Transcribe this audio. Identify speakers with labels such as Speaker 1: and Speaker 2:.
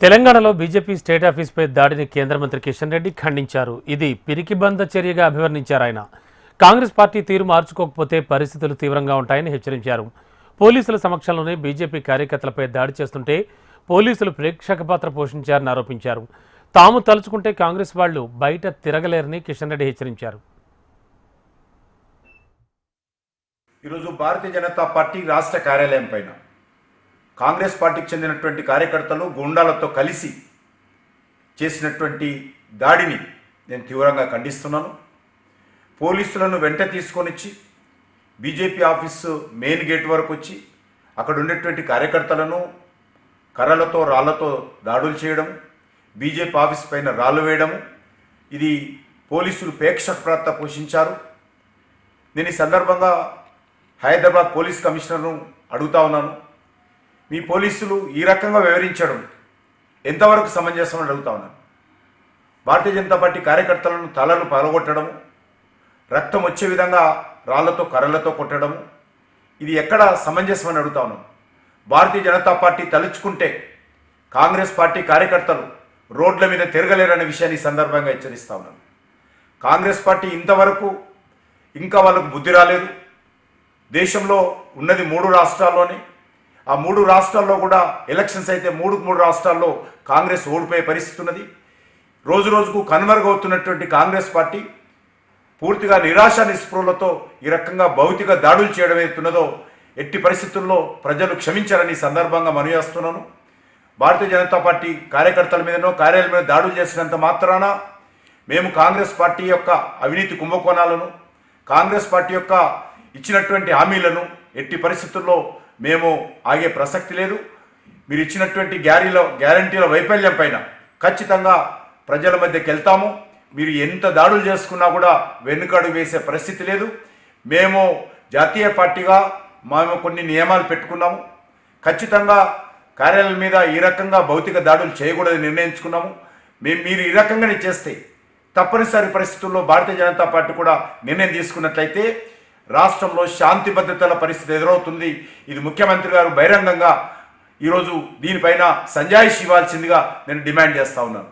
Speaker 1: తెలంగాణలో BJP state ఆఫీస్పై దాడిని కేంద్ర మంత్రి కిషన్ రెడ్డి ఖండించారు. ఇది పిరికిబంద చర్యగా అభివర్ణించారు. ఆయన కాంగ్రెస్ పార్టీ తీరు మార్చుకోకపోతే పరిస్థితులు తీవ్రంగా ఉంటాయని హెచ్చరించారు. పోలీసుల సమక్షంలోనే బీజేపీ కార్యకర్తలపై దాడి చేస్తుంటే పోలీసులు ప్రేక్షక పాత్ర పోషించారని ఆరోపించారు. తాము తలుచుకుంటే కాంగ్రెస్ వాళ్లు బయట తిరగలేరని కిషన్ రెడ్డి హెచ్చరించారు.
Speaker 2: ఈరోజు భారతీయ జనతా పార్టీ రాష్ట్ర కార్యాలయం పైన కాంగ్రెస్ పార్టీకి చెందినటువంటి కార్యకర్తలు గుండాలతో కలిసి చేసినటువంటి దాడిని నేను తీవ్రంగా ఖండిస్తున్నాను. పోలీసులను వెంట తీసుకొనిచ్చి బీజేపీ ఆఫీసు మెయిన్ గేట్ వరకు వచ్చి అక్కడ ఉన్నటువంటి కార్యకర్తలను కర్రలతో రాళ్లతో దాడులు చేయడం, బీజేపీ ఆఫీస్ పైన రాళ్ళు వేయడము, ఇది పోలీసులు ప్రేక్షక పాత్ర పోషించారు. నేను ఈ సందర్భంగా హైదరాబాద్ పోలీస్ కమిషనర్ను అడుగుతా ఉన్నాను, మీ పోలీసులు ఈ రకంగా వివరించడం ఎంతవరకు సమంజసమని అడుగుతా ఉన్నాను. భారతీయ జనతా పార్టీ కార్యకర్తలను తలలు పగలగొట్టడము, రక్తం వచ్చే విధంగా రాళ్లతో కర్రలతో కొట్టడము, ఇది ఎక్కడ సమంజసమని అడుగుతా ఉన్నాను. భారతీయ జనతా పార్టీ తలుచుకుంటే కాంగ్రెస్ పార్టీ కార్యకర్తలు రోడ్ల మీద తిరగలేరనే విషయాన్ని ఈ సందర్భంగా హెచ్చరిస్తా ఉన్నాను. కాంగ్రెస్ పార్టీ ఇంతవరకు ఇంకా వాళ్ళకు బుద్ధి రాలేదు. దేశంలో ఉన్నది 3 రాష్ట్రాల్లోనే. ఆ 3 రాష్ట్రాల్లో కూడా ఎలక్షన్స్ అయితే 3 రాష్ట్రాల్లో కాంగ్రెస్ ఓడిపోయే పరిస్థితి ఉన్నది. రోజు రోజుకు కనుమరుగవుతున్నటువంటి కాంగ్రెస్ పార్టీ పూర్తిగా నిరాశ నిస్పృహలతో ఈ రకంగా భౌతిక దాడులు చేయడం ఏతున్నదో ఎట్టి పరిస్థితుల్లో ప్రజలు క్షమించారని సందర్భంగా మనవి చేస్తున్నాను. భారతీయ జనతా పార్టీ కార్యకర్తల మీదనో కార్యాలయం మీద దాడులు చేసినంత మాత్రాన మేము కాంగ్రెస్ పార్టీ యొక్క అవినీతి కుంభకోణాలను, కాంగ్రెస్ పార్టీ యొక్క ఇచ్చినటువంటి హామీలను ఎట్టి పరిస్థితుల్లో మేము ఆగే ప్రసక్తి లేదు. మీరు ఇచ్చినటువంటి గ్యారంటీల వైఫల్యం పైన ఖచ్చితంగా ప్రజల మధ్యకి వెళ్తాము. మీరు ఎంత దాడులు చేసుకున్నా కూడా వెనుకడుగు వేసే పరిస్థితి లేదు. మేము జాతీయ పార్టీగా మేము కొన్ని నియమాలు పెట్టుకున్నాము. ఖచ్చితంగా కార్యాలయం మీద ఈ రకంగా భౌతిక దాడులు చేయకూడదని నిర్ణయించుకున్నాము. మీరు ఈ రకంగానే చేస్తే తప్పనిసరి పరిస్థితుల్లో భారతీయ జనతా పార్టీ కూడా నిర్ణయం తీసుకున్నట్లయితే రాష్ట్రంలో శాంతి భద్రతల పరిస్థితి ఎదురవుతుంది. ఇది ముఖ్యమంత్రి గారు బహిరంగంగా ఈరోజు దీనిపైన సంజాయిషి ఇవ్వాల్సిందిగా నేను డిమాండ్ చేస్తా ఉన్నాను.